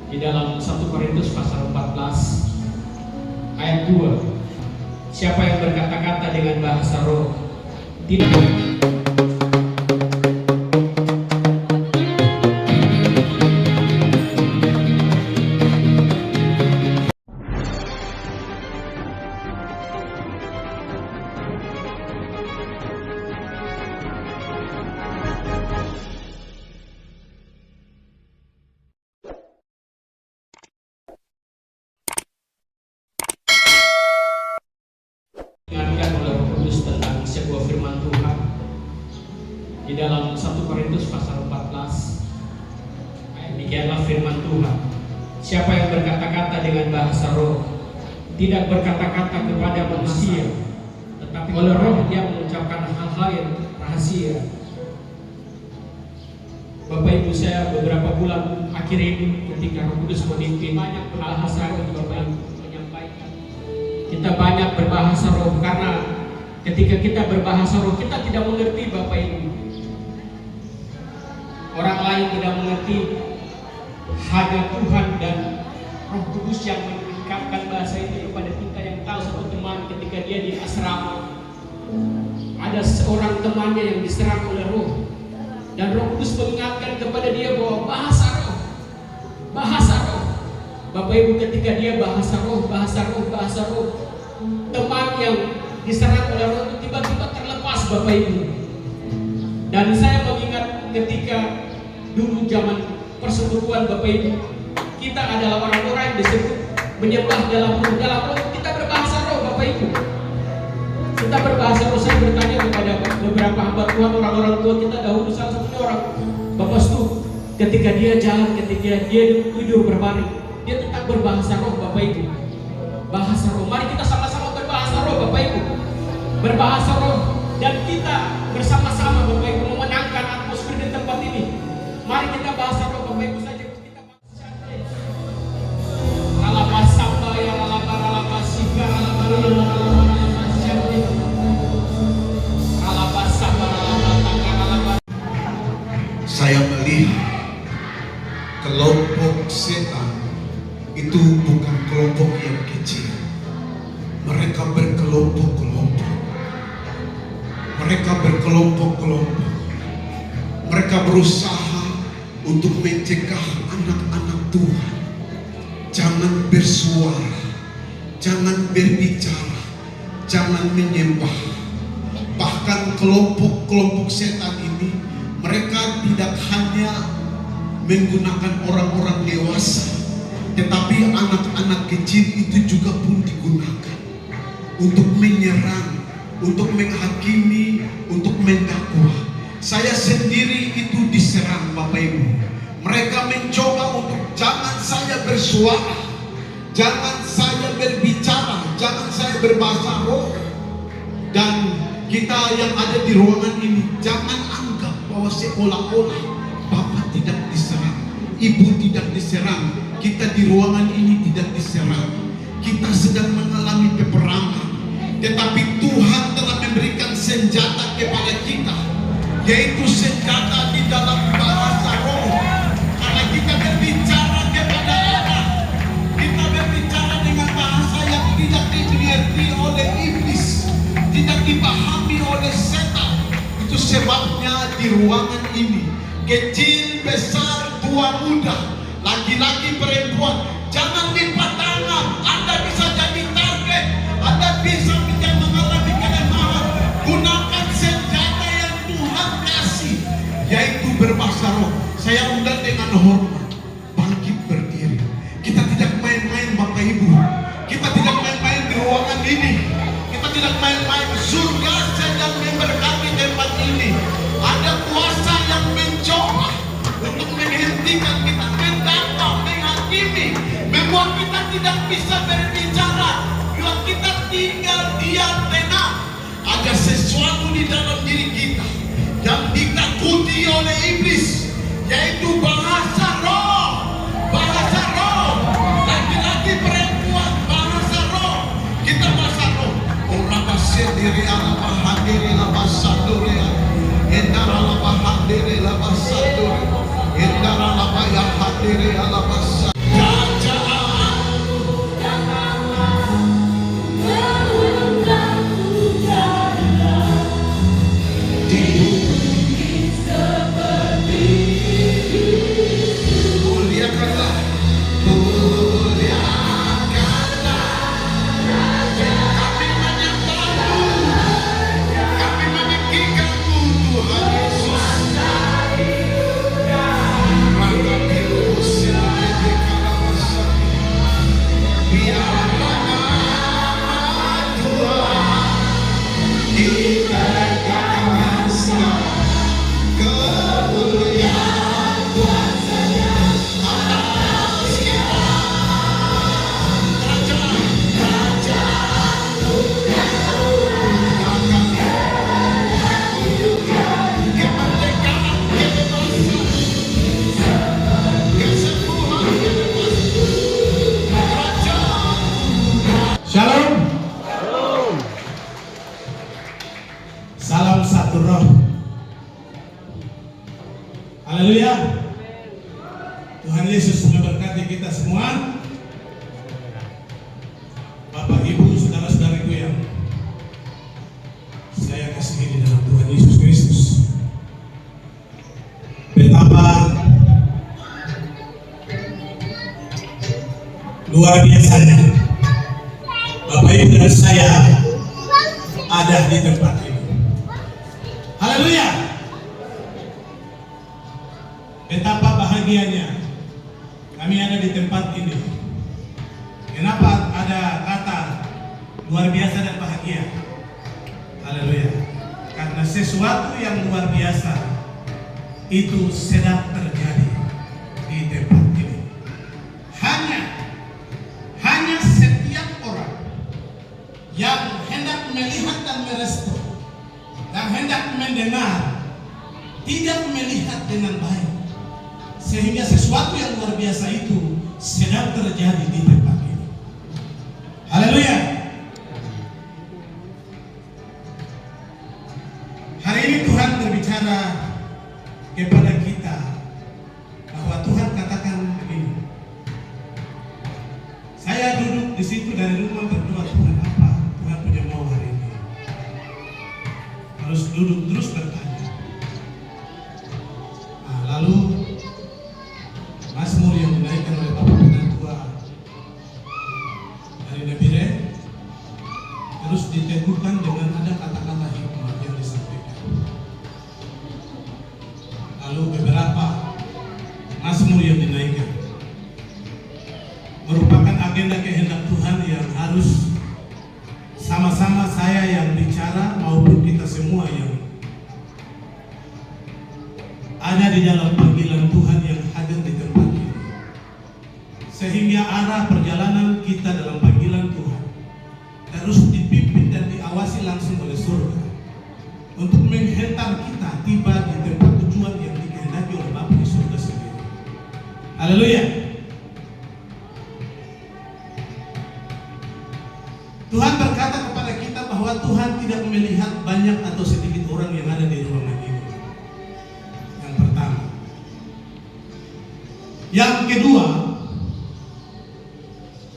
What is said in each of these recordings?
di dalam 1 Korintus pasal 14 ayat 2. Siapa yang berkata-kata dengan bahasa roh tidak diingatkan oleh Roh Kudus tentang sebuah firman Tuhan di dalam 1 Korintus pasal 14 ayat demikianlah firman Tuhan. Siapa yang berkata-kata dengan bahasa roh tidak berkata-kata kepada manusia, tetapi oleh roh dia mengucapkan hal-hal yang rahasia. Bapak Ibu, saya beberapa bulan akhir ini ketika Roh Kudus memimpin banyak berbahasa roh, Bapak Ibu menyampaikan kita banyak berbahasa roh, karena ketika kita berbahasa roh kita tidak mengerti, Bapak Ibu. Orang lain tidak mengerti, hanya Tuhan dan Roh Kudus yang meningkatkan bahasa itu kepada kita. Yang tahu satu teman ketika dia di asrama, ada seorang temannya yang diserang oleh roh, dan Roh Kudus mengingatkan kepada dia bahwa bahasa roh. Bapak Ibu, ketika dia bahasa roh, teman yang diserang oleh roh itu tiba-tiba terlepas, Bapak Ibu. Dan saya mengingat ketika dulu zaman persekutuan, Bapak Ibu, kita adalah orang-orang yang disebut menyembah dalam roh. Kita berbahasa roh, Bapak Ibu. Kita berbahasa roh. Saya bertanya kepada beberapa hamba Tuhan, orang-orang tua kita dahulu, salah satunya orang Bapak Stu, ketika dia jalan, ketika dia tidur berbaring, dia tetap berbahasa roh, Bapak Ibu. Bahasa roh. Mari kita sama-sama berbahasa roh, Bapak Ibu. Berbahasa roh, dan kita bersama-sama, Bapak Ibu, memenangkan atmosfer di tempat ini. Mari kita bahasa roh, Bapak Ibu saja. Kita bahasa alabasamba ya alabaralabasika Saya melihat kelompok setan itu bukan kelompok yang kecil. Mereka berkelompok-kelompok. Mereka berusaha untuk mencegah anak-anak Tuhan. Jangan bersuara, jangan berbicara, jangan menyembah. Bahkan kelompok-kelompok setan ini, mereka tidak hanya menggunakan orang-orang dewasa, tetapi anak-anak kecil itu juga pun digunakan untuk menyerang, untuk menghakimi, untuk mendakwa. Saya sendiri itu diserang, Bapak Ibu. Mereka mencoba untuk jangan saya bersuara, jangan saya berbicara, jangan saya berbahasa roh. Dan kita yang ada di ruangan ini, jangan anggap bahwa seolah-olah Bapak tidak diserang, Ibu tidak diserang, kita di ruangan ini tidak diserang. Kita sedang mengalami peperangan, tetapi Tuhan telah memberikan senjata kepada kita, yaitu senjata di dalam bahasa roh. Karena kita berbicara kepada Allah, kita berbicara dengan bahasa yang tidak dimengerti oleh iblis, tidak dipahami oleh setan. Itu sebabnya di ruangan ini, kecil, besar, tua, muda, laki-laki, perempuan, jangan lipat tangan. Anda bisa jadi target, Anda bisa mengalami kelemahan. Gunakan senjata yang Tuhan kasih, yaitu berbahasa roh. Saya undang dengan hormat, bangkit berdiri. Kita tidak main-main, Bapak Ibu. Kita tidak main-main di ruangan ini. Kita tidak main-main. Surga sedang memberkati tempat ini. Ada kuasa yang mencoba untuk menghentikan kita, mendakwa, menghakimi, membuat kita tidak bisa berbicara. Bila kita tinggal diam tenang, ada sesuatu di dalam diri kita yang ditakuti oleh iblis, yaitu bahasa roh. Bahasa roh, laki-laki, perempuan, bahasa roh. Kita bahasa roh. Orang sendiri ala bahadiri la basadore, endara la bahadiri la basadore, endara la bahadiri ala basadore. Yesus memberkati kita semua. Bapak, Ibu, saudara-saudariku yang saya kasihi di dalam Tuhan Yesus Kristus. Betapa luar biasanya Bapak Ibu dan saya ada di tempat ini. Haleluya. Betapa bahagianya kami ada di tempat ini. Kenapa ada kata luar biasa dan bahagia? Haleluya. Karena sesuatu yang luar biasa itu sedang terjadi di tempat ini. Hanya setiap orang yang hendak melihat dan merespon dan hendak mendengar tidak melihat dengan baik, sehingga sesuatu yang luar biasa itu sedang terjadi di tempat ini. Haleluya. Hari ini Tuhan berbicara kepada kita bahwa Tuhan katakan begini. Saya duduk di situ dari rumah berdoa, Tuhan apa Tuhan punya mau hari ini? Harus duduk terus bertanya. Nah, lalu Mazmur yang dinaikkan oleh Bapak Penatua dari Nebire terus diteguhkan dengan ada kata-kata hikmah yang disampaikan. Lalu beberapa Mazmur yang dinaikkan merupakan agenda kehendak Tuhan yang harus sama-sama saya yang bicara maupun kita semua yang ada di dalam panggilan Tuhan yang hadir di tempat ini, sehingga arah perjalanan kita dalam panggilan Tuhan terus dipimpin dan diawasi langsung oleh surga untuk menghantar kita tiba di tempat tujuan yang dikehendaki oleh Bapa di surga sendiri. Haleluya. Tuhan berkata kepada kita bahwa Tuhan tidak melihat banyak atau sedikit orang yang ada di ruangan ini. Yang pertama. Yang kedua,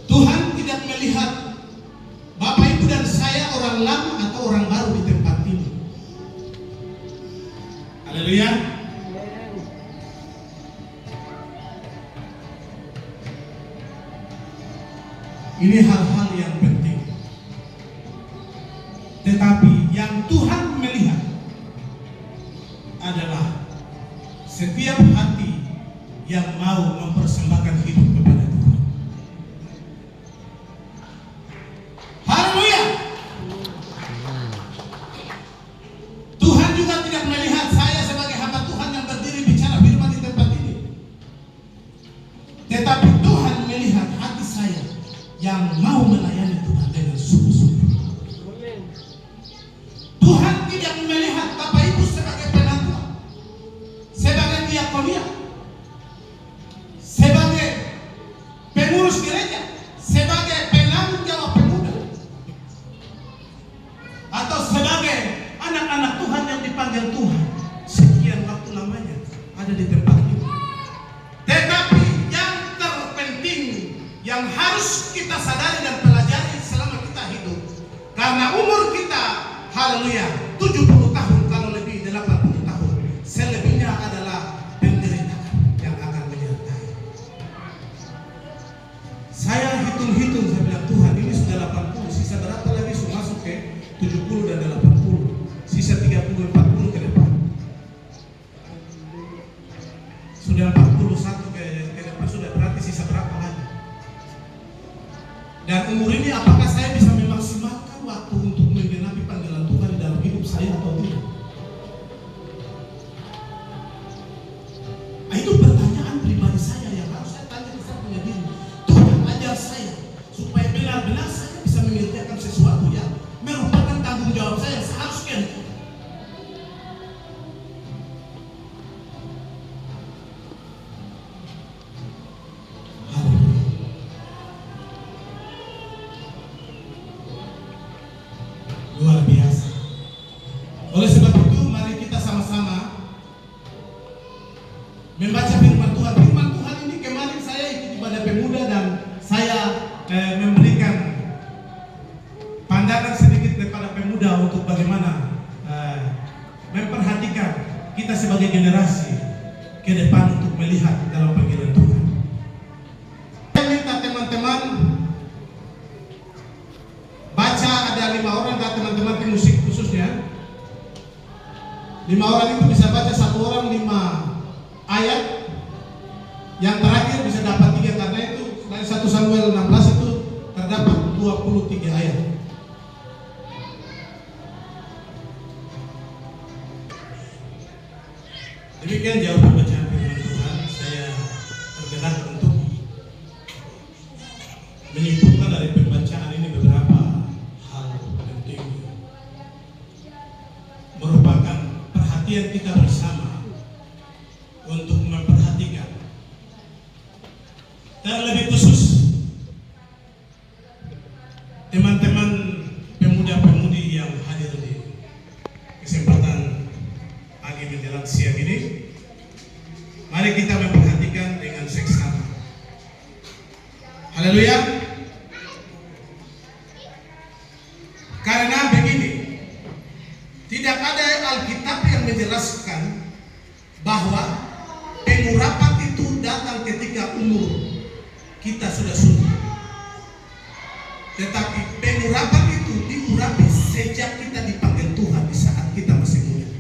Tuhan tidak melihat Bapak Ibu dan saya orang lama atau orang baru di tempat ini. Haleluya. Ini hal-hal yang penting. Tetapi yang Tuhan melihat adalah setiap hati yang mau mempersembahkan hidup kepada Tuhan. Haleluya. Tuhan juga tidak melihat saya sebagai hamba Tuhan yang berdiri bicara firman di tempat ini. Tetapi Tuhan melihat hati saya yang mau melayani Tuhan dengan sungguh-sungguh. Tuhan tidak melihat Bapak Ibu sebagai penatua, sebagai diakonia, sebagai pengurus gereja, sebagai penanggung jawab pemuda, atau sebagai anak-anak Tuhan yang dipanggil Tuhan sekian waktu lamanya ada di tempat ini. Tetapi yang terpenting yang harus kita sadari dan pelajari selama kita hidup, karena umur kita, haleluya, 70 tahun kalau lebih 80 tahun, selebihnya adalah penderitaan yang akan menyertai. Saya hitung-hitung, saya bilang Tuhan ini sudah 80, sisa berapa lagi sudah masuk ke 70 dan 80, sisa 30-40 ke depan. Sudah 41 ke depan, sudah berarti sisa berapa lagi? Dan umur ini apakah saya bisa memaksimalkan waktu untuk menggenapi panggilan Tuhan di dalam hidup saya atau tidak? Nah, itu pertanyaan pribadi saya yang harus saya tanya ke saya punya diri. Tuhan ajar saya supaya benar-benar saya bisa mengerjakan sesuatu yang merupakan tanggung jawab saya seharusnya. Luar biasa. Oleh sebab itu, mari kita sama-sama membaca firman Tuhan. Firman Tuhan ini kemarin saya dari pemuda dan saya memberikan pandangan sedikit kepada pemuda untuk bagaimana memperhatikan kita sebagai generasi ke depan untuk melihat dalam panggilan Tuhan. Saya minta teman-teman baca, ada 5 orang dan teman-teman di musik khususnya. 5 orang itu bisa baca, 1 orang 5 ayat. Yang terakhir bisa dapat 3 karena itu dari 1 Samuel 16 itu terdapat 23 ayat. Demikian jauh pembacaan firman Tuhan. Saya tergerak untuk menyimpulkan dari pembacaan ini beberapa hal penting, merupakan perhatian kita bersama untuk memperhatikan, terlebih khusus teman-teman pemuda-pemudi yang hadir di kesempatan pagi menjelang siang ini. Mari kita memperhatikan dengan seksama. Haleluya. Karena begini, tidak ada Alkitab yang menjelaskan bahwa pengurapan itu datang ketika umur kita sudah sunyi. Tetapi pengurapan itu diurapi sejak kita dipanggil Tuhan di saat kita masih muda.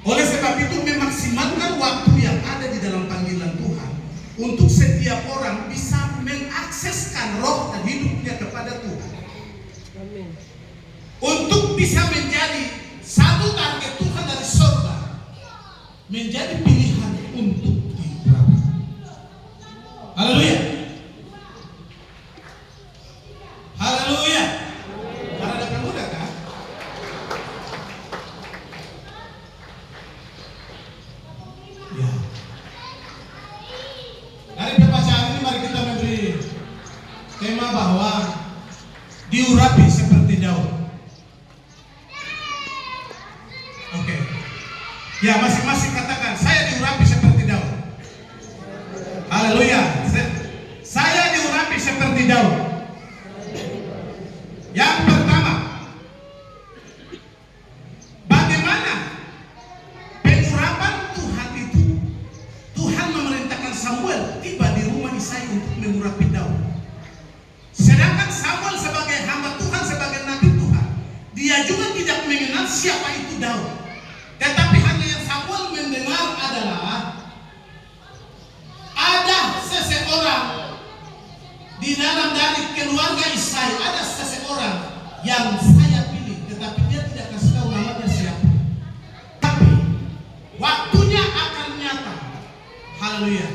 Oleh sebab itu memaksimalkan waktu yang ada di dalam panggilan Tuhan untuk setiap orang bisa mengakseskan roh dan hidupnya kepada Tuhan. Amin. Untuk bisa menjadi satu target Tuhan dari surga, menjadi pilihan untuk diurapi. Haleluya. Haleluya. Para anak muda kan? Ya. Dari pembacaan ini mari kita memberi tema bahwa diurapi seperti Daud. Oke. Ya, masing-masing katakan, saya diurapi seperti Daud. Haleluya. Saya diurapi seperti Daud. Yang pertama, bagaimana pengurapan Tuhan itu? Tuhan memerintahkan Samuel tiba di rumah Isai untuk mengurapi Daud. Sedangkan Samuel sebagai hamba Tuhan, sebagai nabi Tuhan, dia juga tidak mengenal siapa itu Daud. Tetapi hanya yang Samuel mendengar adalah ada seseorang di dalam dari keluarga Isai, ada seseorang yang saya pilih, tetapi dia tidak kasih tahu namanya siapa. Tapi waktunya akan nyata. Haleluya.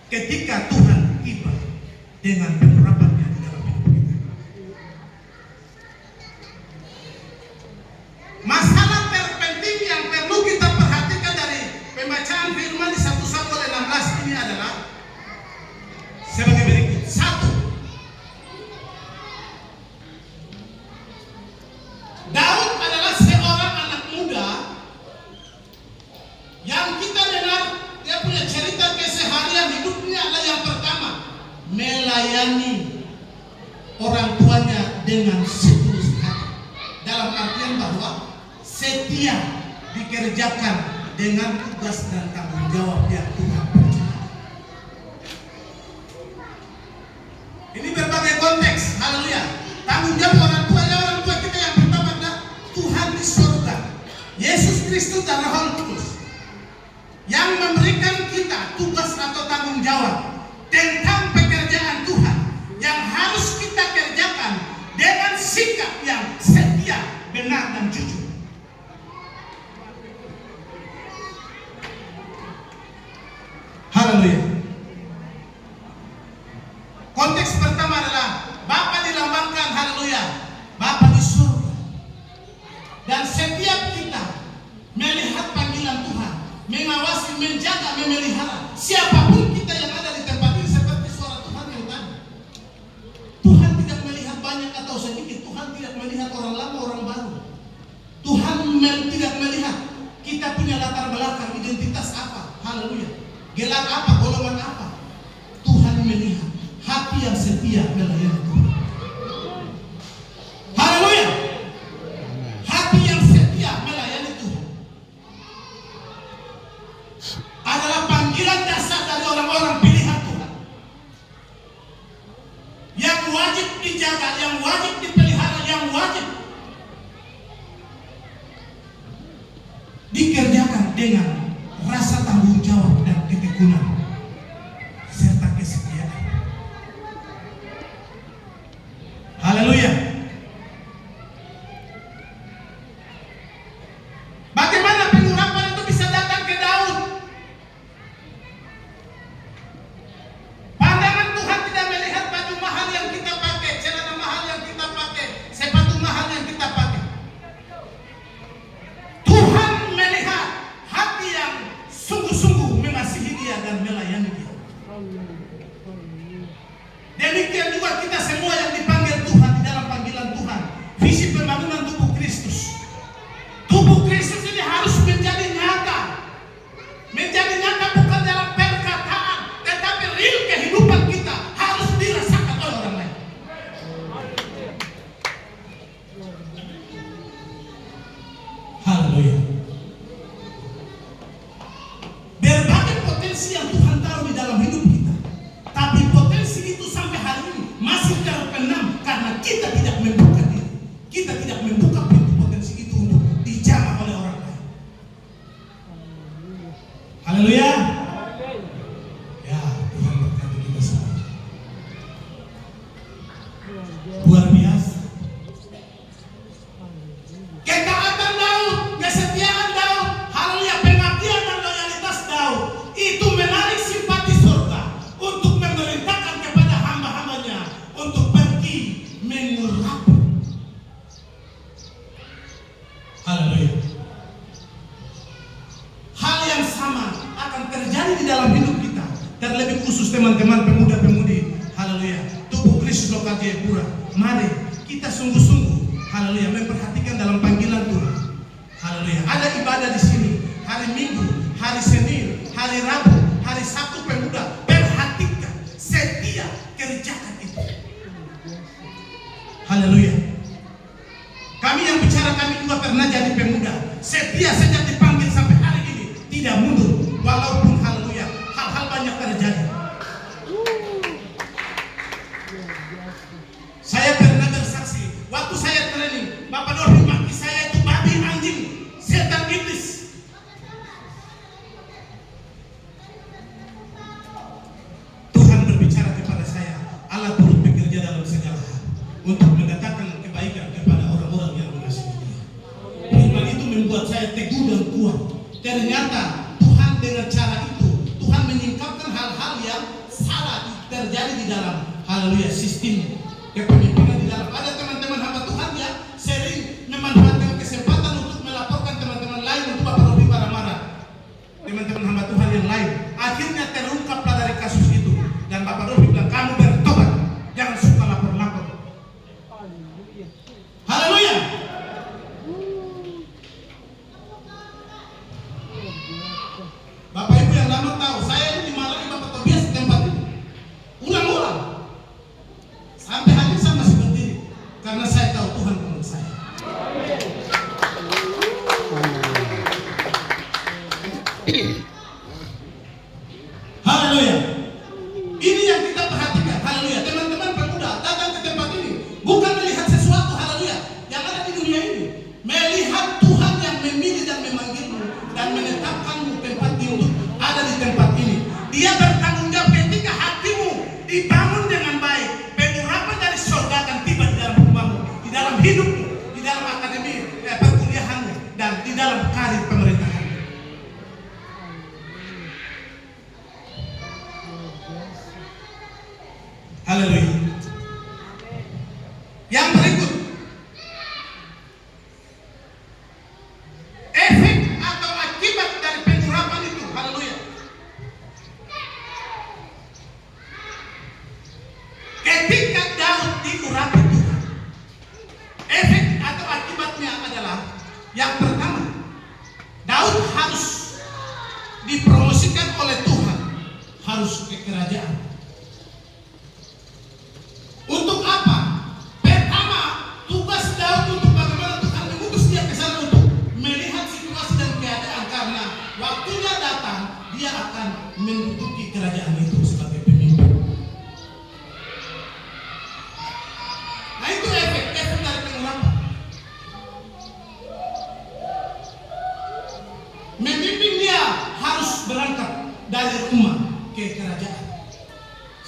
Ketika Tuhan tiba dengan pengurapannya di dalam hidup kita. Masalah terpenting yang perlu kita perhatikan dari pembacaan firman di 1 Samuel 16 ini adalah sebagai berikut. 1. Daud adalah seorang anak muda yang kita dengar dia punya cerita keseharian hidupnya adalah yang pertama, melayani orang tuanya dengan setulus hati. Dalam artian bahwa setia dikerjakan dengan tugas dan tanggung jawab yang Tuhan percayakan. Ini berbagai konteks. Haleluya. Tanggung jawab orang tua kita yang pertama adalah Tuhan di surga, Yesus Kristus dan Roh Kudus yang memberikan kita tugas atau tanggung jawab tentang pekerjaan Tuhan yang harus kita kerjakan dengan sikap yang setia, benar dan jujur. Haleluya. Konteks pertama adalah Bapa dilambangkan, haleluya, Bapa di surga. Dan setiap kita melihat panggilan Tuhan, mengawasi, menjaga, memelihara siapapun kita yang ada di tempat ini seperti suara Tuhan yang tadi. Tuhan tidak melihat banyak atau sedikit. Tuhan tidak melihat orang lama, orang baru. Tuhan tidak melihat kita punya latar belakang, identitas apa, haleluya, gelar apa, golongan apa. setia melayani Tuhan. Haleluya. Hati yang setia melayani Tuhan adalah panggilan dasar dari orang-orang pilihan Tuhan yang wajib dijaga, yang wajib dipelihara, yang wajib dikerjakan dengan rasa tanggung jawab dan ketekunan serta kesetiaan. Haleluya. Bagaimana pengurapan itu bisa datang ke Daud? Pandangan Tuhan tidak melihat baju mahal yang kita pakai, celana mahal yang kita pakai, sepatu mahal yang kita pakai. Tuhan melihat hati yang sungguh-sungguh mengasihi Dia dan melayani Dia. Demikian juga kita semua yang dipanggil Tuhan di dalam panggilan Tuhan. Visi pembangunan tubuh Kristus. Tubuh Kristus ini harus menjadi nyata. Menjadi nyata bukan dalam perkataan, tetapi real kehidupan kita harus dirasakan oleh orang lain. Haleluya. Berbagai potensi yang Tuhan taruh di dalam hidup kita, tapi potensi itu sampai hari ini masih terpendam karena kita tidak membuka diri. Kita tidak membuka pintu potensi itu untuk dijamah oleh orang lain. Haleluya. Ya, Tuhan berkati kita semua. Luar biasa. Ketaatan Daud, kesetiaan Daud, haleluya, pengabdian dan loyalitas Daud itu menarik simpati surga untuk memerintahkan kepada hamba-hambanya untuk pergi mengurapi. Haleluya. Hal yang sama akan terjadi di dalam hidup kita, terlebih khusus teman-teman pemuda-pemudi. Haleluya. Tubuh Kristus Lokal Jayapura, mari kita sungguh-sungguh, haleluya, memperhatikan dalam panggilan Tuhan. Haleluya. Ada ibadah di sini hari Minggu, hari Senin, hari Rabu, hari Sabtu pemuda. Perhatikan, setia kerjakan itu. Haleluya. Kami yang bicara, kami juga pernah jadi pemuda. Setia sejak dipanggil sampai hari ini, tidak mundur walaupun haleluya hal-hal banyak terjadi. Saya pernah bersaksi waktu saya training, Bapak Dormi maki saya itu babi, anjing, setan, iblis. Tuhan berbicara kepada saya, Allah turut bekerja dalam segala hal untuk mendatangkan kebaikan kepada orang-orang yang mengasihi Dia. Firman itu membuat saya teguh dan kuat. Ternyata Tuhan dengan cara itu, Tuhan menyingkapkan hal-hal yang salah terjadi di dalam haleluya sistem kepemimpinan di dalam. Ada teman-teman hamba Tuhan yang sering memanfaatkan kesempatan untuk melaporkan teman-teman lain untuk Bapak Robi marah-marah. Teman-teman hamba Tuhan yang lain akhirnya terungkaplah dari kasus itu, dan Bapak Robi bilang, kamu bertobat, jangan suka lapor-lapor. Haleluya. Bapak Ibu yang lama tahu, saya ini dimarahi Bapak Tobias di tempat ini ulang-ulang. Sampai hari ini saya masih berdiri karena saya tahu Tuhan menurut saya. Haleluya. Ini yang kita perhatikan. Haleluya. Teman-teman pemuda datang ke tempat ini bukan melihat sesuatu, haleluya, yang ada di dunia ini. Melihat Tuhan yang memilih dan memanggilmu dan menetapkanmu tempat untuk ada di tempat ini. Dia bertanggung jawab ketika hatimu dibangun dengan baik. Pengurapan dari surga akan tiba di dalam rumahmu, di dalam hidupmu, di dalam akademi perkuliahanmu, dan di dalam karir pemerintahan. Haleluya. Yang berikut, efek atau akibat dari pengurapan itu, haleluya. Ketika Daud diurapi Tuhan, efek atau akibatnya adalah yang pertama, Daud harus dipromosikan oleh Tuhan, harus ke kerajaan.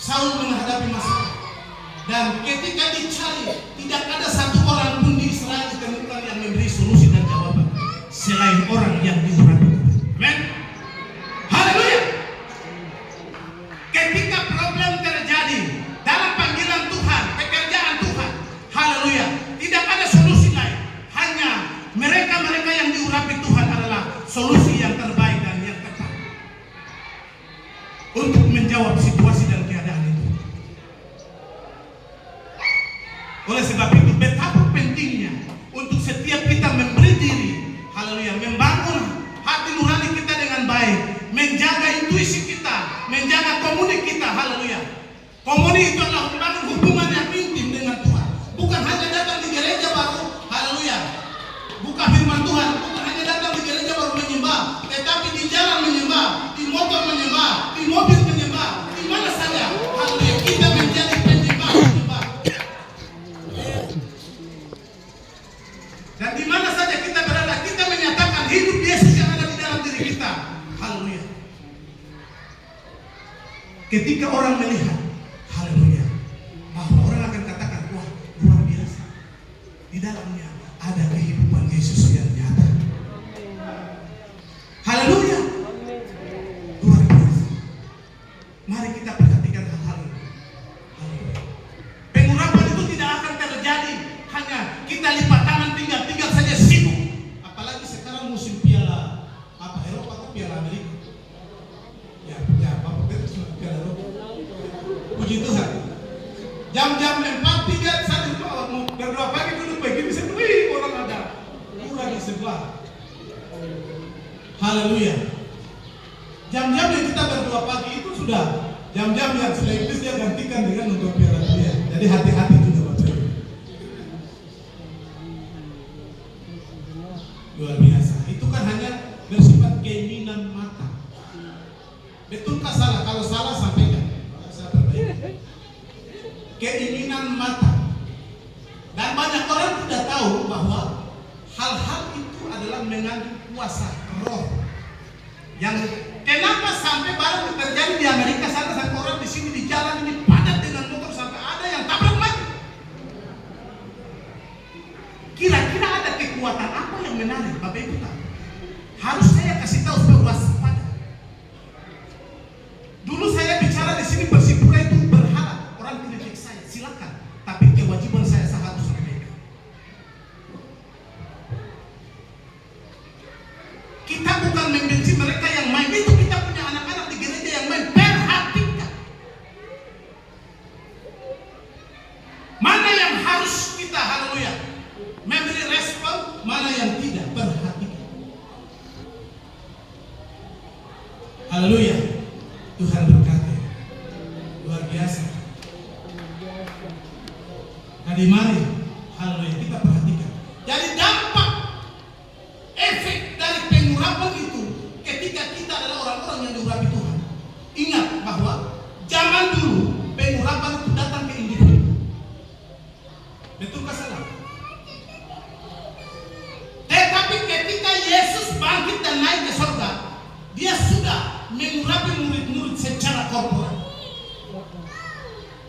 Saul menghadapi masalah. Dan ketika dicari, tidak ada satu orang pun di Israel ditemukan yang memberi solusi dan jawaban selain orang yang diurapi. Amen. Haleluya. Ketika problem terjadi dalam panggilan Tuhan, pekerjaan Tuhan, haleluya, tidak ada solusi lain. Hanya mereka-mereka yang diurapi Tuhan adalah solusi yang terbaik dan yang tepat untuk menjawab situasi dan keadaan itu. Oleh sebab itu betapa pentingnya untuk setiap kita memberi diri, haleluya, membangun hati nurani kita dengan baik, menjaga intuisi kita, menjaga komuni kita, haleluya. Komuni itu adalah membangun hubungan yang intim dengan Tuhan. Bukan hanya datang di gereja baru, haleluya, buka firman Tuhan, bukan hanya datang di gereja baru menyembah, tetapi di jalan menyembah, di motor menyembah, di mobil menyembah, di mana saja, haleluya, kita menjadi penyembah. Dan di mana saja kita berada, kita menyatakan hidup Yesus yang ada di dalam diri kita. Haleluya. Ketika orang melihat, haleluya, bahwa orang akan katakan, wah, luar biasa. Di dalamnya ada kehidupan Yesus yang nyata. Haleluya. Luar biasa. Mari kita perhatikan hal-hal ini. Haleluya. Pengurapan itu tidak akan terjadi hanya kita lipat tangan tinggal saja sibuk. Apalagi sekarang musim piala Eropa atau piala Amerika. Ya, Bapak Petrus piala Eropa. Puji Tuhan. Jam-jam 4:03 saya mau berdoa pagi duduk begini, wih, orang ada kurang di sebelah. Haleluya. Jam-jam yang kita berdoa pagi itu sudah jam-jam yang selepas dia gantikan dengan untuk piala dunia. Jadi hati-hati juga Bapak. Luar biasa. Itu kan hanya bersifat keinginan mata. Betulkah salah? Kalau salah sampaikan. Saya perbaiki. Keinginan mata. Dan banyak orang tidak tahu bahwa hal-hal itu adalah mengandung kuasa roh. Yang kenapa sampai baru terjadi di Amerika sana, sampai orang di sini di jalan ini padat dengan motor sampai ada yang tabrak lagi. Kira-kira ada kekuatan apa yang menarik Bapak Ibu tahu? Harus saya kasih tahu supaya waspada. Dulu saya bicara di sini Persipura itu berharap orang kritik saya, silakan. Tapi kewajiban saya harus sampaikan. Kita bukan membenci mereka yang main itu, kita punya anak-anak di gereja yang main. Perhatikan mana yang harus kita, haleluya, memberi respon, mana yang tidak. Perhatikan. Haleluya. Tuhan berkati. Luar biasa. Jadi mari, haleluya, kita perhatikan. Jadi dampak efek dari pengurapan itu ketika kita adalah orang-orang yang diurapi Tuhan. Ingat bahwa zaman dulu pengurapan itu datang ke individu. Betulkah salah? Tetapi ketika Yesus bangkit dan naik ke surga, dia sudah mengurapi murid-murid secara korporat.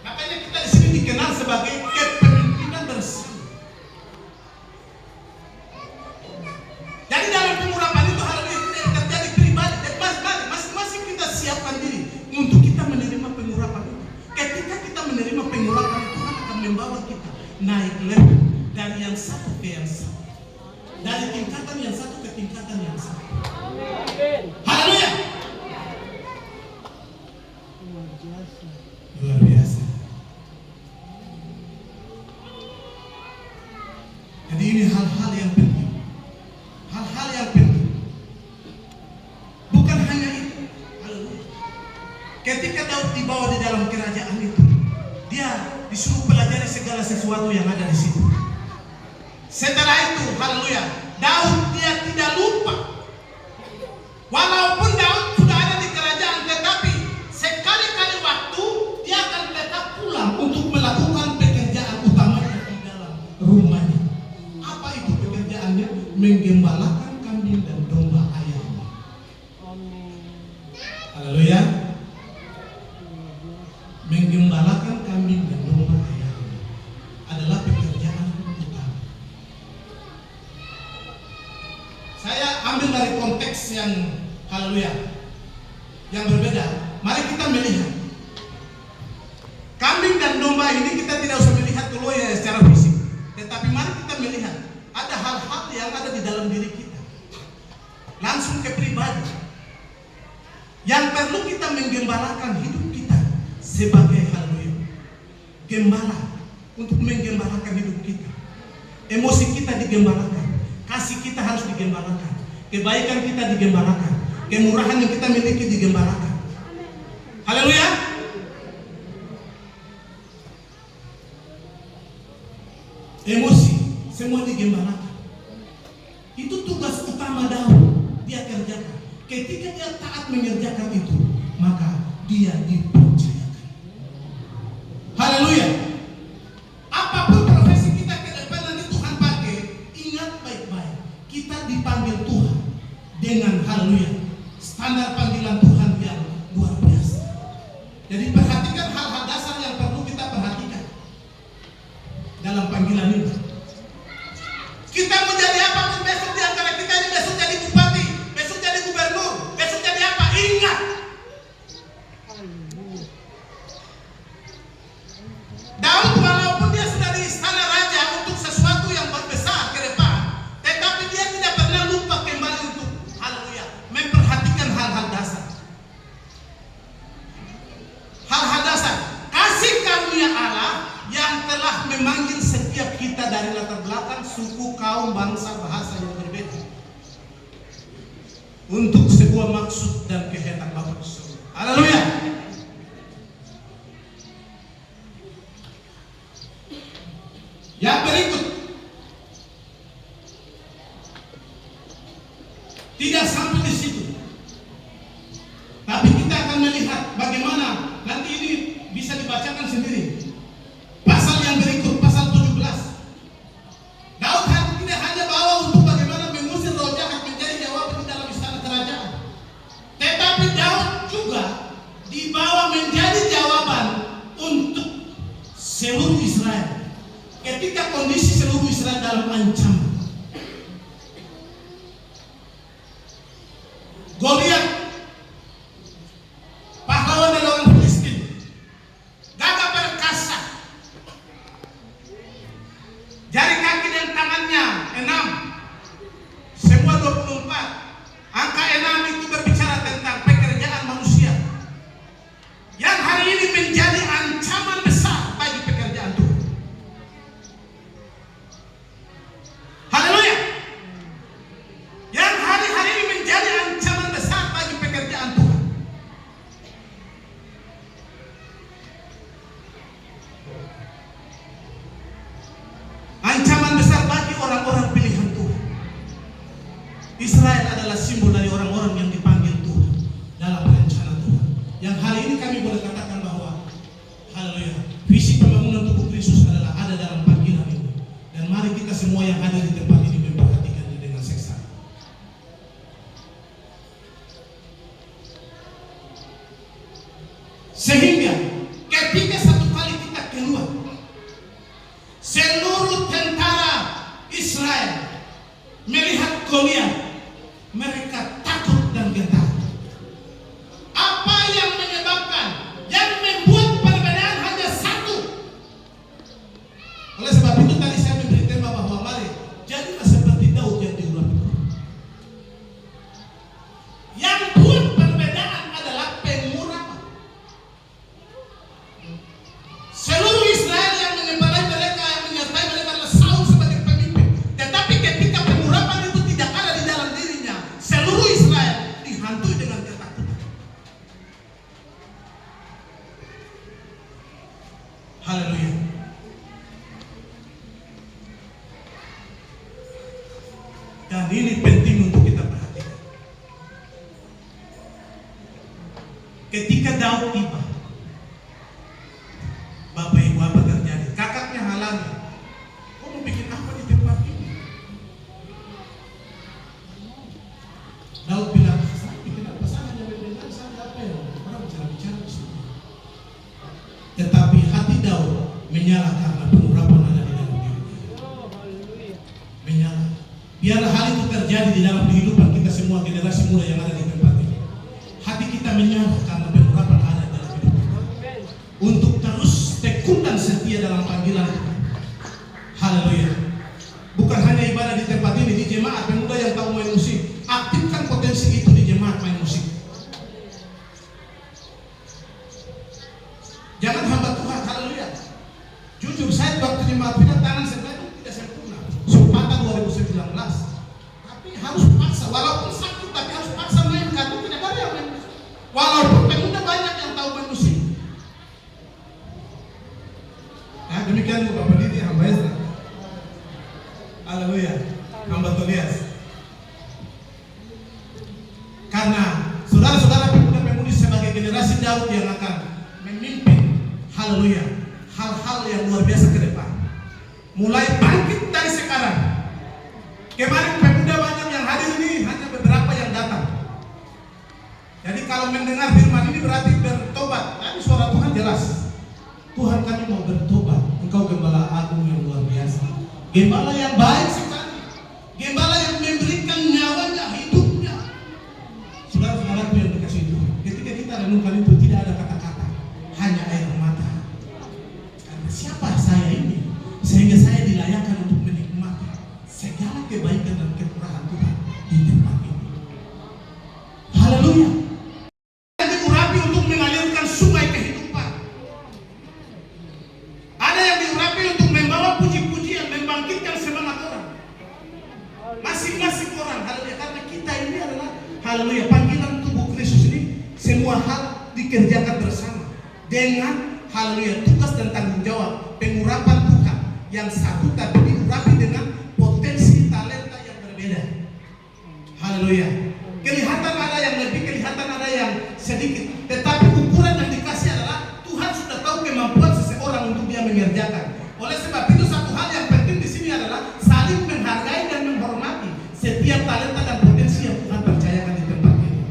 Makanya kita di sini dikenal sebagai kepemimpinan bersama. Jadi dalam pengurapan itu hal ini tidak terjadi pribadi. Masing-masing kita siapkan diri untuk kita menerima pengurapan itu. Ketika kita menerima pengurapan itu, Tuhan akan membawa kita naik level dari yang satu ke yang satu, dari tingkatan yang satu ke tingkatan yang satu. Haleluya. Luar biasa. Jadi ini hal-hal yang penting. Hal-hal yang penting. Bukan hanya itu. Haleluya. Ketika Daud dibawa di dalam kerajaan itu, dia disuruh pelajari segala sesuatu yang ada di situ. Setelah itu, haleluya, Daud dia tidak lupa. Walaupun Daud sudah ada di kerajaan, tetapi sekali-kali waktu dia akan tetap pulang untuk melakukan pekerjaan utamanya di dalam rumahnya. Apa itu pekerjaannya? Menggembalakan kambing dan domba ayamnya. Haleluya. menggembalakan kambing dan domba ayam adalah pekerjaan utama. Saya ambil dari konteks yang haleluya, yang berbeda. Mari kita melihat kambing dan domba ini, kita tidak usah melihat dulu ya secara fisik, tetapi mari kita melihat ada hal-hal yang ada di dalam diri kita, langsung ke pribadi, yang perlu kita menggembalakan hidup kita sebagai haleluya gembala, untuk menggembalakan hidup kita. Emosi kita digembalakan, kasih kita harus digembalakan, kebaikan kita digembalakan, kemurahan yang kita miliki digembalakan. Haleluya. Emosi semua digembalakan. Itu tugas utama Daud, dia kerjakan. Ketika dia taat mengerjakan itu, maka dia dipercayakan. Haleluya. Apapun profesi kita ke depan nanti Tuhan pakai, ingat baik-baik, kita dipanggil Tuhan dengan haleluya standar panggilan Tuhan yang luar biasa. Jadi perhatikan hal-hal dasar yang perlu kita perhatikan dalam panggilan ini. Kita mau jadi apapun besok di antara kita ini, besok jadi bupati, besok jadi gubernur, besok jadi apa? Ingat, Daud walaupun dia sudah di istana raja untuk sesuatu yang berbesar ke depan, tetapi dia tidak pernah lupa kembali untuk haleluya memperhatikan hal-hal dasar. Hal-hal dasar kasih karunia Allah yang telah memanggil setiap kita dari latar belakang, suku, kaum, bangsa, bahasa yang berbeda untuk sebuah maksud dan kehendak Bapa. Haleluya. Yang berikut, tidak sampai di situ, tapi kita akan melihat bagaimana nanti ini bisa dibacakan sendiri. Pasal yang berikut, pasal 17. Daud tidak hanya bawa untuk bagaimana mengusir roh jahat menjadi jawaban di dalam istana kerajaan, tetapi Daud juga dibawa menjadi jawaban untuk seluruh Israel ketika kondisi seluruh Israel dalam ancaman. Goliat, pahlawan dari orang Filistin, gagah perkasa, jari kaki dan tangannya 6, semua 24. Angka 6 itu berbicara tentang pekerjaan manusia yang hari ini menjadi ancaman besar bagi pekerjaan Tuhan. Haleluya. Yang hari-hari ini menjadi ancaman besar bagi pekerjaan Tuhan. Ancaman besar bagi orang-orang pilihan Tuhan. Israel adalah simbol dari orang-orang yang dipanggil Tuhan dalam rencana Tuhan. Yang hari ini kami boleh katakan bahwa haleluya, visi pembangunan tubuh Kristus adalah ada dalam panggilan ini. Dan mari kita semua yang hadir di tempat ini memperhatikannya dengan seksama. Sehingga ketika satu kali kita keluar, seluruh tentara Israel melihat Goliat, mereka takut dan gentar. Apa yang menyebabkan, yang membuat perbedaan hanya satu. Oleh sebab itu tadi saya memberi tema bahwa mari jadilah seperti Daud yang diulang. Yang buat perbedaan adalah pengurapan. Seluruh Israel yang menyembelih mereka, yang menyertai mereka adalah Saul sebagai pemimpin. Tetapi ketika pengurapan itu tidak ada di dalam dirinya, seluruh Israel dihantui dengan ketakutan. Haleluya. Dan ini penting untuk kita perhatikan. Ketika Daud tiba, Bapak Ibu, apa terjadi? Kakaknya halangi. Kau mau bikin apa di tempat ini? Daud bilang, saya bikin apa? Saya hanya mendengar, saya apa ya? Orang bicara-bicara di sini. menyala karena pengurapan ada di dalam diri. Menyala. Biarlah hal itu terjadi di dalam kehidupan kita semua, generasi muda yang ada di tempat ini. Hati kita menyala karena pengurapan ada di dalam hidup kita. Untuk terus tekun dan setia dalam panggilan Tuhan. Haleluya. Bukan hanya ibadah di tempat ini, di jemaat pemuda yang tahu main musik, aktifkan potensi itu di jemaat main musik. Jangan hamba Tuhan, haleluya. Jujur saya waktu jemaat pindah tangan saya itu tidak sempurna. Sumpatan 2019. Tapi harus paksa, walaupun sakit tapi harus paksa main karena tidak ada yang main musik. Walaupun pemuda banyak yang tahu main musik. Nah, demikian Bapak Didi hamba Ezra. Haleluya. Hamba Tolias. Karena saudara-saudara pemuda-pemudi sebagai generasi Daud yang akan memimpin, haleluya, hal-hal yang luar biasa ke depan. Mulai bangkit dari sekarang. Kemarin pemuda banyak yang hadir ini, hanya beberapa yang datang. Jadi kalau mendengar firman ini berarti bertobat. Tapi suara Tuhan jelas. Tuhan, kami mau bertobat. Engkau gembala agung yang luar biasa. Gembala yang baik sekali. Gembala yang memberikan nyawanya, hidupnya. Saudara-saudaraku yang dikasih Tuhan, ketika kita renungkan itu tidak ada kata-kata, hanya air mata. Karena siapa saya ini sehingga saya dilayakkan untuk menikmati segala kebaikan dan kemurahan Tuhan di tempat ini. Haleluya. Ada diurapi untuk mengalirkan sungai kehidupan. Ada yang diurapi untuk membawa puji-pujian, membangkitkan semangat orang. Masing-masing orang, haleluya. Karena kita ini adalah, haleluya, panggilan tubuh Kristus ini, semua hal dikerjakan bersama dengan, haleluya, tugas dan tanggung jawab pengurapan Tuhan yang satu tapi diurapi dengan potensi talenta yang berbeda. Haleluya. Kelihatan ada yang lebih, kelihatan ada yang sedikit, tetapi ukuran yang dikasih adalah Tuhan sudah tahu kemampuan seseorang untuk dia mengerjakan. Oleh sebab itu satu hal yang penting di sini adalah saling menghargai dan menghormati setiap talenta dan potensi yang Tuhan percayakan di tempat ini.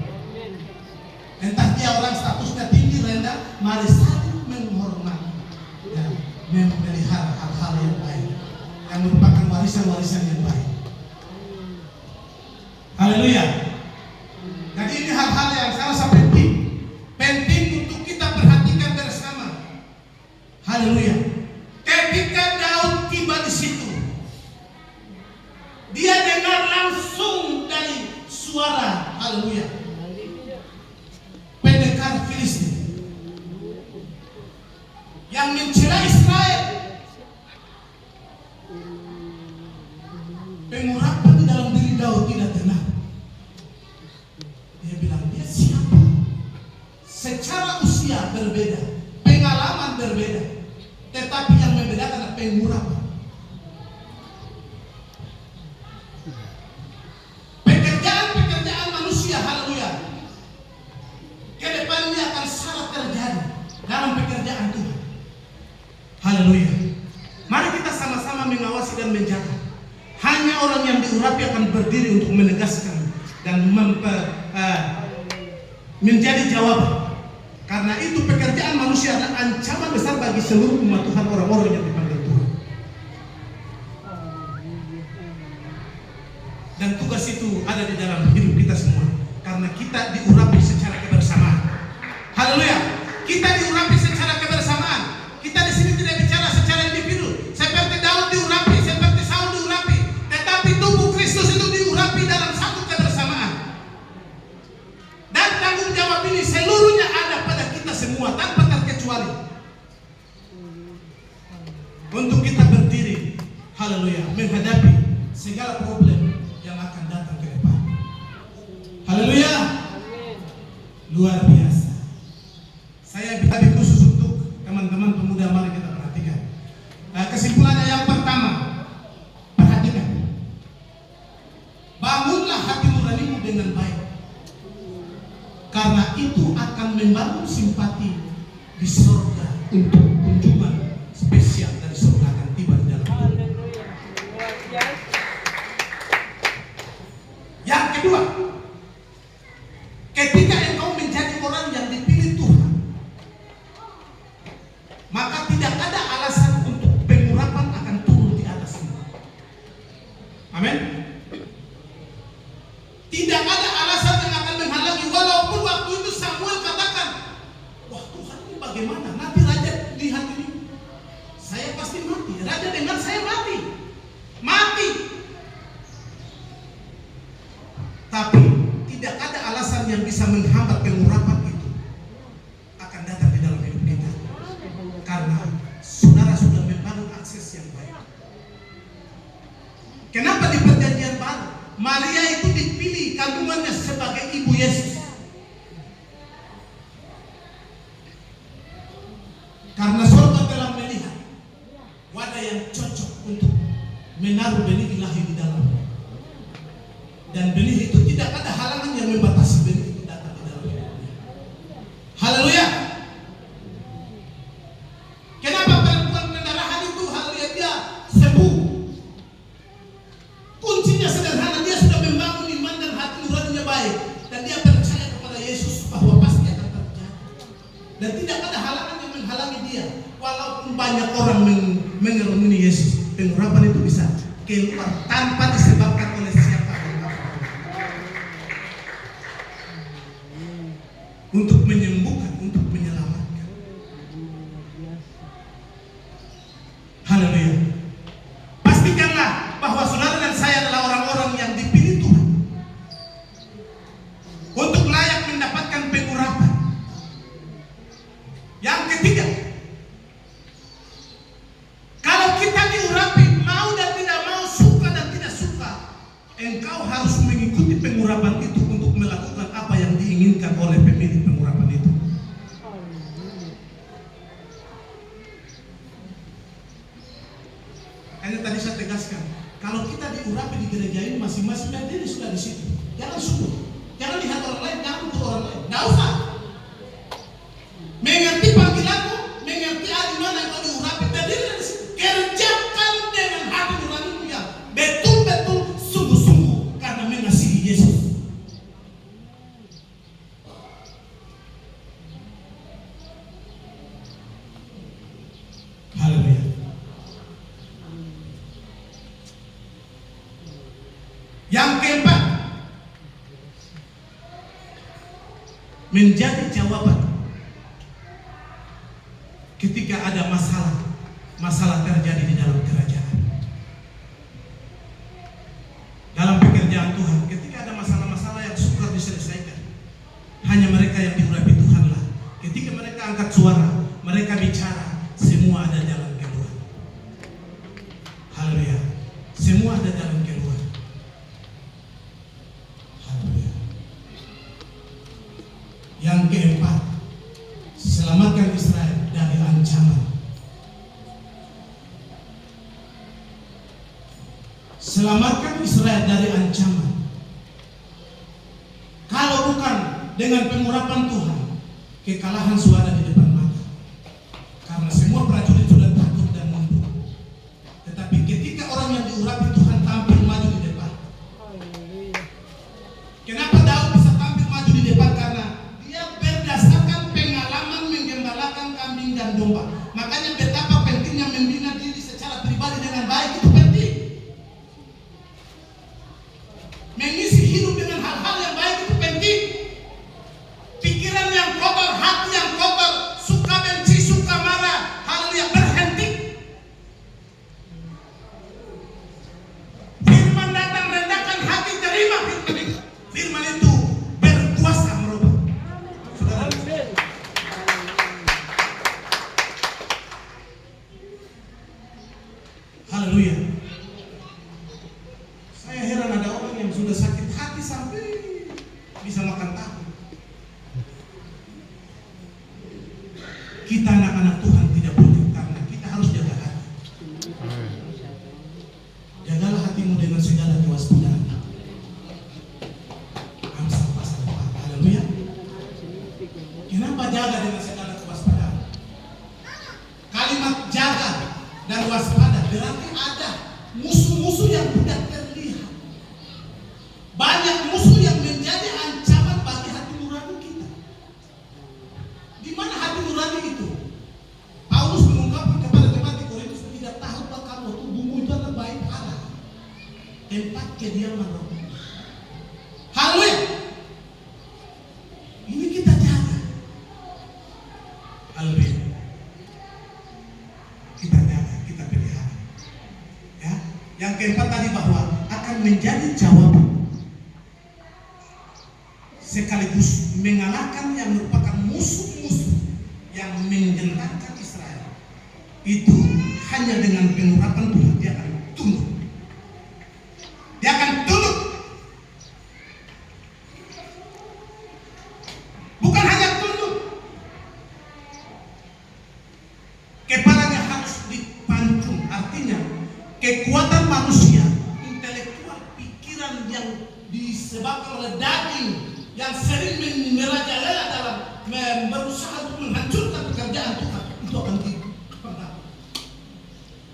Entah dia orang statusnya tinggi rendah, mari saling menghormati dan memelihara hal-hal yang baik yang merupakan warisan-warisan yang baik. Haleluya. Jadi ini hal-hal yang sangat penting, penting untuk kita perhatikan bersama. Haleluya. Ketika Daud tiba di situ, dia dengar langsung dari suara, haleluya, pendekar Filistin yang mencela Israel. Pengurapan di dalam diri Daud tidak tenang. Dia bilang, dia siapa? Secara usia berbeda, pengalaman berbeda, tetapi yang membedakan adalah pengurapan. Pekerjaan-pekerjaan manusia, haleluya, ke depan ini akan sangat terjadi dalam pekerjaan Tuhan. Haleluya. Mari kita sama-sama mengawasi dan menjaga. Hanya orang yang diurapi akan berdiri untuk menegaskan dan menjadi jawaban. Karena itu pekerjaan manusia adalah ancaman besar bagi seluruh umat Tuhan, orang-orang yang dipanggil Tuhan. Dan tugas itu ada di dalam hidup kita semua. Karena kita diurapi secara kebersamaan. Haleluya. Kita diurapi secara kebersamaan. Kita di sini tidak bicara secara individu. Seperti Daud diurapi, seperti Saul diurapi. Tetapi tubuh Kristus itu diurapi dalam satu kebersamaan. Dan tanggung jawab ini seluruhnya ada pada kita semua tanpa terkecuali. Untuk kita berdiri, haleluya, menghadapi segala problem yang akan datang ke depan. Haleluya. Luar biasa. Saya bicara khusus untuk teman-teman pemuda, mari kita perhatikan. Kesimpulannya yang pertama, perhatikan. Bangunlah hati nuranimu dengan baik. Karena itu akan membangun simpati di surga untuk kunjungan spesial dari surga akan tiba di dalam hidup. Yang kedua, ketika engkau menjadi orang yang dipilih Tuhan, maka tidak ada alasan di kandungannya sebagai ibu Yesus. Karena surga telah melihat wadah yang cocok untuk menaruh benih ilahi di dalamnya. Dan benih itu tidak ada halangan yang membatasi benih itu datang di dalamnya. Haleluya. Kenapa perempuan pendarahan itu haleluya dia sembuh? Kuncinya sederhana, dia sudah membangun iman dan hati nuraninya baik, dan dia percaya kepada Yesus bahwa pasti akan terjadi. Dan tidak ada halangan yang menghalangi dia. Walaupun banyak orang mengerumuni Yesus, pengurapan itu bisa keluar tanpa disebabkan oleh siapa dan apapun. Untuk menyembuhkan, untuk menyelamatkan. Haleluya. Pastikanlah bahwa saudara dan saya adalah orang-orang yang dipilih Tuhan untuk layak mendapatkan pengurapan. Yang ketiga, kalau kita diurapi, mau dan tidak mau, suka dan tidak suka, engkau harus mengikuti pengurapan itu untuk melakukan apa yang diinginkan oleh pemilik pengurapan itu. Makanya tadi saya tegaskan, kalau kita diurapi di gereja ini masing-masing berdiri sudah di situ. Jangan sungguh, jangan lihat orang lain, jangan ukur orang lain. Nggak usah. Mengerti panggilanmu, mengerti di mana kau diurapi, berdiri di situ. Kerjakan dengan hati nuranimu yang betul-betul sungguh-sungguh karena mengasihi Yesus. Haleluya. Yang keempat, menjadi jawaban ketika ada masalah terjadi di dalam kerajaan. Dalam pekerjaan Tuhan, ketika ada masalah-masalah yang sukar diselesaikan, hanya mereka yang diurapi Tuhanlah. Ketika mereka angkat suara, mereka bicara, semua ada jalan keluar. Haleluya. Semua ada jalan keluar. Haleluya. Yang keempat, selamatkan Israel dari ancaman. Selamatkan Israel dari ancaman. Kalau bukan dengan pengurapan Tuhan, kekalahan sudah ada di depan mata. Karena semua prajurit sudah takut dan mundur. Tetapi ketika orang yang diurapi Tuhan tampil maju di depan. Kenapa Daud bisa tampil maju di depan? Karena dia berdasarkan pengalaman menggembalakan kambing dan domba. Makanya betapa pentingnya membina diri secara pribadi dengan baik, itu penting. Mengisi hidup dengan hal-hal yang baik itu penting. Pikiran yang kotor, hati yang kotor, suka benci, suka marah, haleluya, berhenti. Firman datang, rendahkan hati, terima firman itu. Firman itu berkuasa merubah. Saudara, haleluya. Saya heran ada orang yang sudah sakit hati sampai bisa makan tahu. Kita anak-anak Tuhan tidak boleh, karena kita harus jaga hati. Jagalah hatimu dengan segala kewaspadaan. Amsal pasal 4. Haleluya. Kenapa jaga dengan segala kewaspadaan? Kalimat jaga dan waspada berarti ada musuh-musuh yang tidak terlihat. Banyak musuh yang menjadi ancaman bagi hati nurani kita. Di mana hati nurani itu? Paulus mengungkapkan kepada jemaat di Korintus, tidak tahukah kamu tubuhmu itu adalah bait Allah, tempat kediaman Roh. Haleluya. Ini kita jaga. Haleluya. Kita jaga, kita pelihara. Ya. Yang keempat tadi bahwa akan menjadi jawaban sekaligus mengalahkan yang merupakan musuh-musuh yang menggentarkan Israel. Itu hanya dengan pengurapan Tuhan dia akan tunduk. Dia akan tunduk. dipancung, artinya kekuatan manusia, intelektual, pikiran yang disebabkan oleh daging yang sering merajalela dalam berusaha untuk menghancurkan pekerjaan Tuhan, itu akan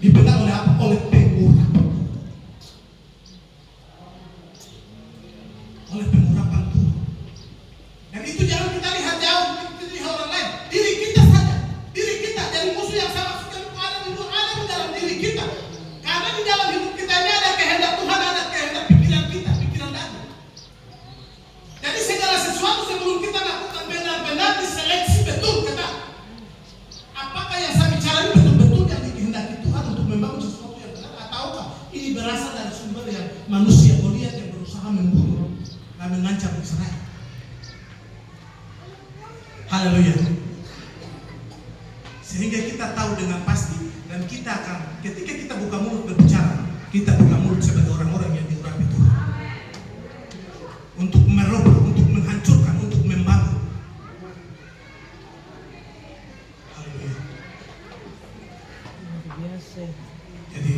dipegang oleh apa? Oleh pengurapan. Oleh pengurapan Tuhan. Dan itu jangan kita lihat jauh, kita lihat orang lain, diri kita saja, diri kita jadi musuh yang sama sekali ada di dalam diri kita. Karena di dalam hidup kita ini ada kehendak Tuhan, ada kehendak pikiran kita, pikiran daging. Jadi segala sesuatu sebelum kita lakukan benar-benar diseleksi betul kata. Apakah yang saya bicara ini betul-betul yang dikehendaki Tuhan untuk membangun sesuatu yang benar, ataukah ini berasal dari sumber yang manusia Goliat yang berusaha membunuh dan mengancam Israel. Haleluya. Sehingga kita tahu dengan pasti dan kita akan ketika kita buka mulut berbicara, kita buka mulut sebagai orang-orang yang diurapi Tuhan. Untuk merubah, untuk menghancurkan, untuk membangun. Haleluya. Jadi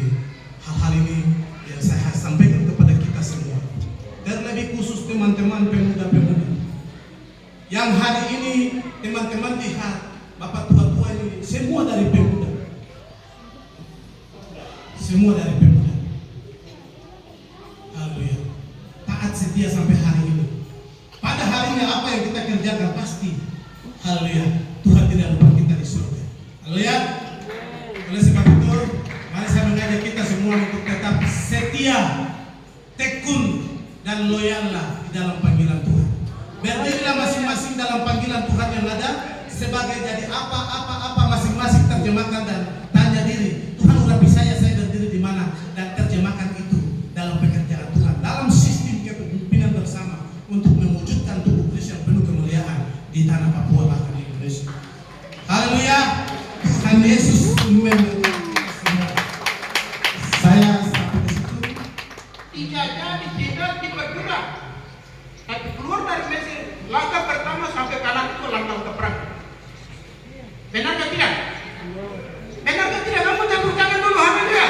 hal-hal ini yang saya sampaikan kepada kita semua. Dan lebih khusus teman-teman pemuda-pemuda yang hari ini teman-teman lihat Bapak tua-tua ini semua dari pemuda. Semua dari pemuda. Haleluya. Taat setia sampai hari ini. Pada harinya apa yang kita kerjakan pasti. Haleluya. Tuhan tidak lupa kita di surga. Haleluya. Oleh sebab itu, mari saya mengajak kita semua untuk tetap setia, tekun dan loyallah di dalam panggilan Tuhan. Berdirilah masing-masing dalam panggilan Tuhan yang ada sebagai jadi apa masing-masing terjemahkan dan tanya diri, Tuhan urapi saya berdiri di mana, dan terjemahkan itu dalam pekerjaan Tuhan, dalam sistem kepemimpinan bersama untuk mewujudkan tubuh Kristus yang penuh kemuliaan di tanah Papua bahkan di Indonesia. Haleluya. Tuhan Yesus memberkati. Saya sampai di situ. Tidak diperbudak. Tapi keluar dari Mesir, langkah pertama sampai kanan itu langkah ke perang. Benar atau tidak? Benar atau tidak? Kamu campur tangan dulu, haleluya.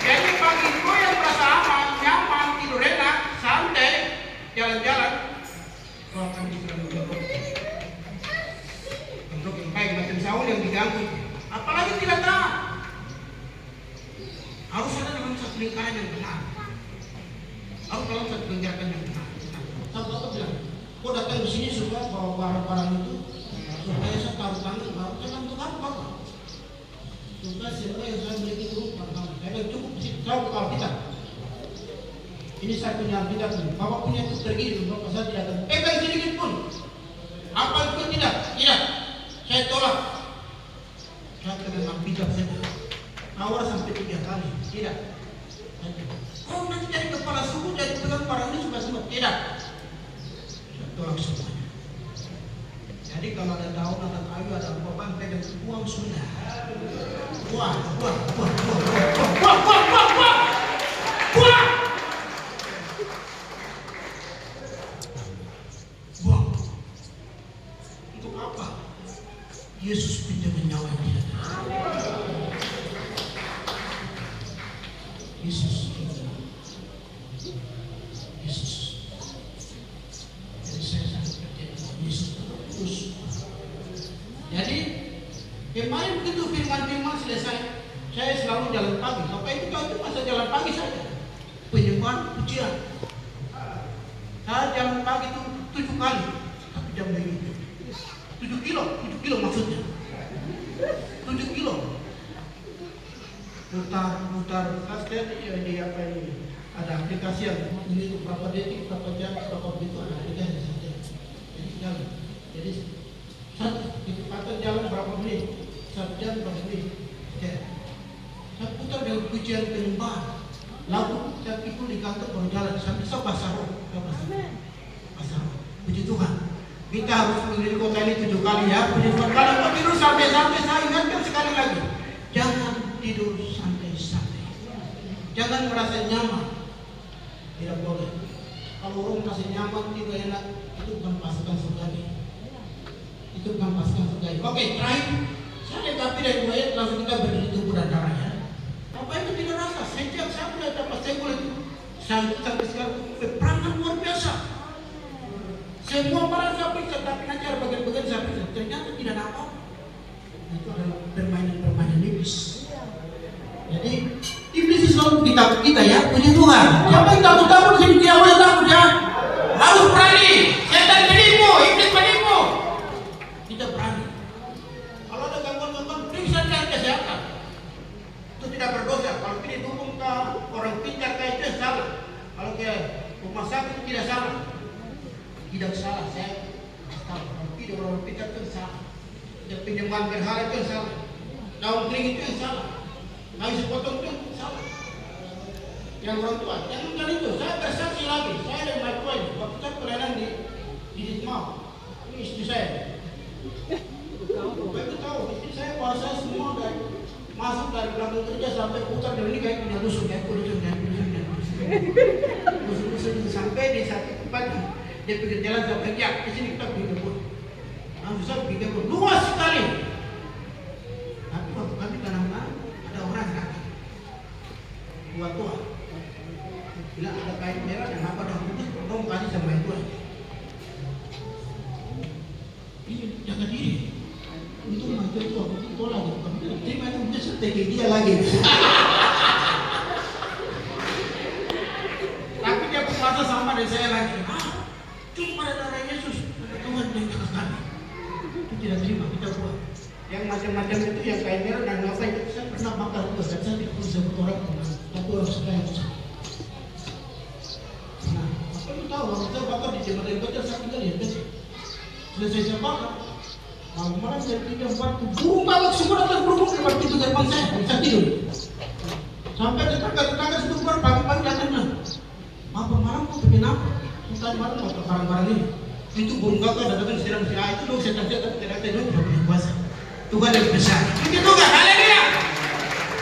Jadi bagi kau yang merasa aman, nyaman, tidur enak, santai, jalan-jalan, kau akan diserang untuk yang baik macam Saul yang diganggu. Apalagi tidak taat. Harus ada dalam satu lingkaran yang benar. Harus dalam satu lingkaran yang benar. Sampai apa bilang, kau datang ke sini supaya bawa barang-barang itu, supaya saya taruh tangan, baru jangan untuk apa? Supaya semua yang saya miliki itu barang-barang. Saya bilang cukup sih, saya buka kita. Ini saya punya Alkitab ini. Bapak punya itu pergi itu, bapak saya tidak akan pegang sedikit pun. Apa itu tidak? Tidak. Saya tolak. Saya akan Alkitab saja. Awal sampai 3 kali. Tidak. Oh nanti jadi kepala suku, jadi pegang barang ini supaya semua. Tidak. Saya tolak semuanya. Jadi kalau ada daun, ada kayu, ada apa-apa, pegang buang sudah. Buang. Buang. Untuk apa? Yesus pinjam nyawa dia. Yesus. Jadi saya sangat percaya Yesus terus. Jadi kemarin begitu firman selesai, saya selalu jalan pagi. Apa itu kalau itu masa jalan pagi saja? Penyembahan pujian. Saya jalan pagi itu 7 kali, tapi jam begini. 7 kilo maksudnya. 7 kilo. Mutar kastet ya di apa ini, ada aplikasi yang ini berapa detik, berapa jam, berapa begitu, ada aplikasi saja. Jadi jalan. Jadi kecepatan jalan berapa menit, 1 jam berapa menit. Ya. Saya putar dengan pujian penyembahan. Lalu saya pikul di kantor baru jalan sampai saya basah roh. Puji Tuhan. Kita harus mengelilingi kota ini 7 kali ya. Puji Tuhan. Kalau mau tidur sampai-sampai saya ingatkan sekali lagi. Jangan tidur santai-santai. Jangan merasa nyaman. Tidak boleh. Kalau orang merasa nyaman, tidur enak, itu bukan pasukan surgawi. Itu bukan pasukan surgawi. Oke, terakhir. Saya lengkapi dari 2 ayat, langsung kita berdiri tuburan. saya boleh sampai sekarang peperangan luar biasa. Semua barang saya periksa, tapi nanti ada bagian-bagian saya periksa, ternyata tidak ada apa. Itu adalah permainan iblis. Jadi iblis selalu kita ya, punya Tuhan. Siapa yang takut-takut sini dia boleh takut ya. Harus berani. Setan menipu, iblis menipu. Kita berani. Kalau ada gangguan-gangguan, periksa cari kesehatan. Itu tidak berdosa. Kalau pilih dukung ke orang pintar kayak itu salah. Kalau ke rumah sakit itu tidak salah. Tidak salah, saya tahu. Kalau pilih orang pintar itu salah. Dia pinjaman berhala itu salah. Daun kering itu yang salah. Kayu sepotong itu salah. Yang orang tua, jangan itu. Saya bersaksi lagi. Saya dan my wife, waktu saya pelayanan di Ditmau. Ini istri saya. Begitu tahu, istri saya puasa semua dari masuk dari belakang kerja sampai putar dari ini kayak punya rusuh, kayak rusuh sampai di satu tempat dia pikir jalan sampai ya di sini kita pergi kebun. Langsung saya pergi kebun luas sekali. Tapi waktu kami tanam ada orang datang, tua. Bilang ada kain merah dan apa dah putus, tolong kasih sama itu. Ini jaga diri. Untuk maju itu aku tolak, terima itu dia setegi dia lagi. Tapi dia puasa sama dengan saya lagi. Cuma ada darah Yesus, Tuhan yang jaga kami. Itu tidak terima, kita buat. Yang macam-macam itu yang kain merah dan apa itu saya pernah bakar juga. Saya tidak perlu sebut orang, tapi orang suka yang susah. Nah, apa lu tahu? Waktu saya bakar di jembatan Bajar saya tinggal ya, selesai saya bakar. Malam-malam saya tidur waktu burung bawak semua datang burung lewat pintu gerbang saya tidur. Sampai tetangga sebentar pagi-pagi datangnya. Apa malam kok bikin apa? Tadi malam waktu barang-barang ini. Itu burung bawak datang siram itu dong setan-setan tidak ada dong tidak punya kuasa. Tuhan yang besar. Begitu kan? Haleluya.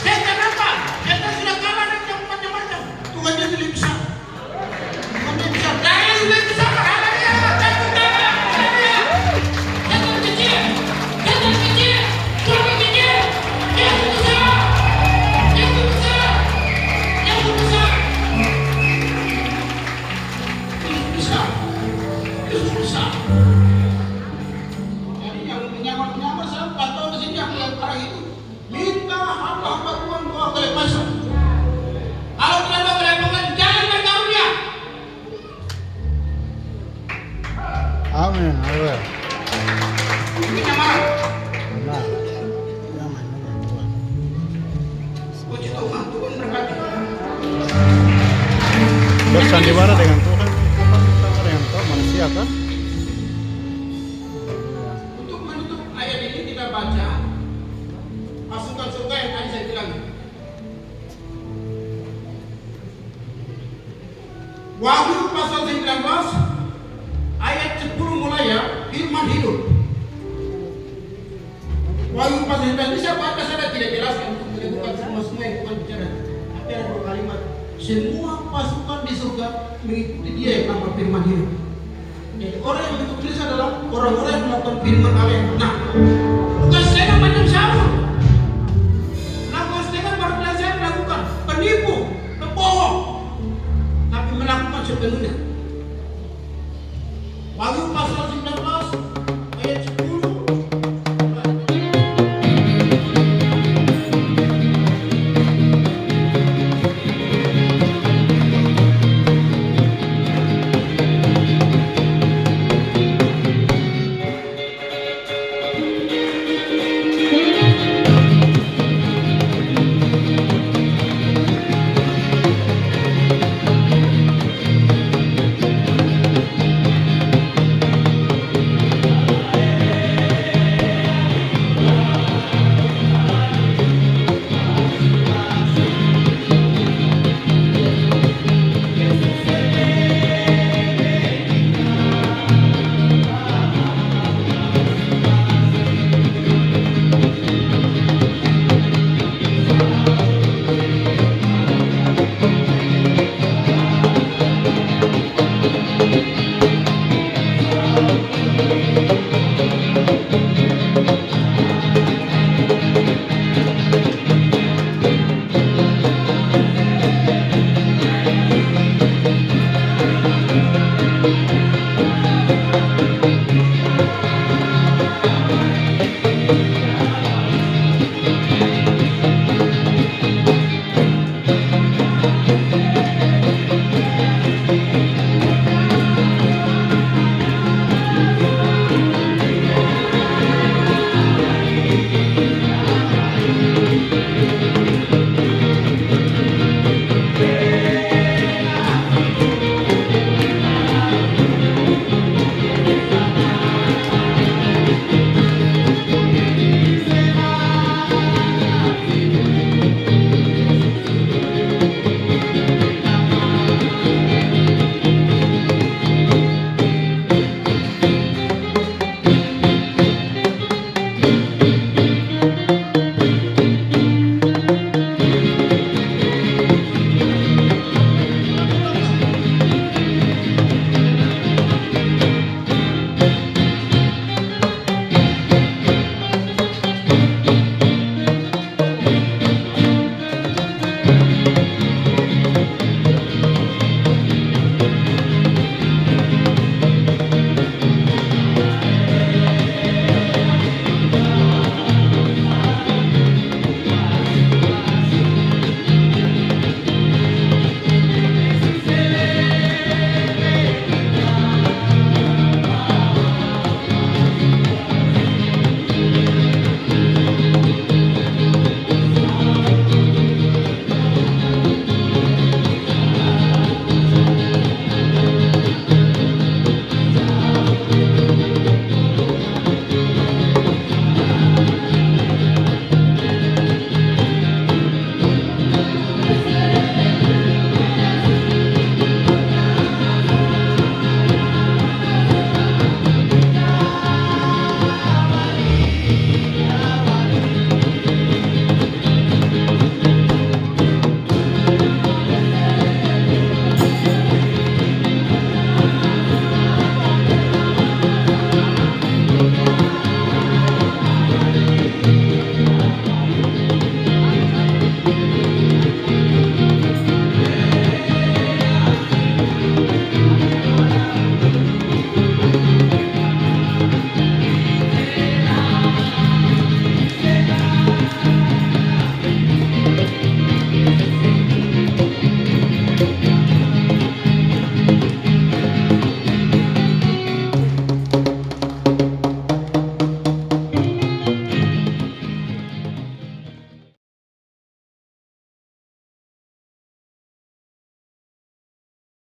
Setan apa? Setan sudah kalah dan macam-macam. Tuhan yang lebih besar. Tuhan yang besar. Jangan lebih besar. Haleluya. Jadi yang menyamar-menyamar saya 4 tahun di sini yang orang itu minta hamba-hamba Tuhan bawa kelepasan. Kalau tidak ada kelepasan, jangan berkarunia. Amin. Amin. Ini marah. Benar. Amin. Puji Tuhan, Tuhan berkati. Bersandiwara dengan Tuhan, Tuhan bersama dengan kau manusia kan? Untuk menutup ayat ini kita baca pasukan surga yang tadi saya bilang. Wahyu pasal 19 ayat 10 mulai ya, firman hidup. Wahyu pasal 19 ini saya baca, saya tidak jelaskan untuk bukan semua yang bukan bicara. Tapi ada 2 kalimat. Semua pasukan di surga mengikuti dia yang nama firman hidup. Jadi orang yang begitu tulis adalah orang-orang yang melakukan firman Allah yang benar. Bukan setengah macam Saul. Melakukan setengah baru belajar melakukan penipu, pembohong, tapi melakukan sepenuhnya. Wahyu pasal 19 ayat 10.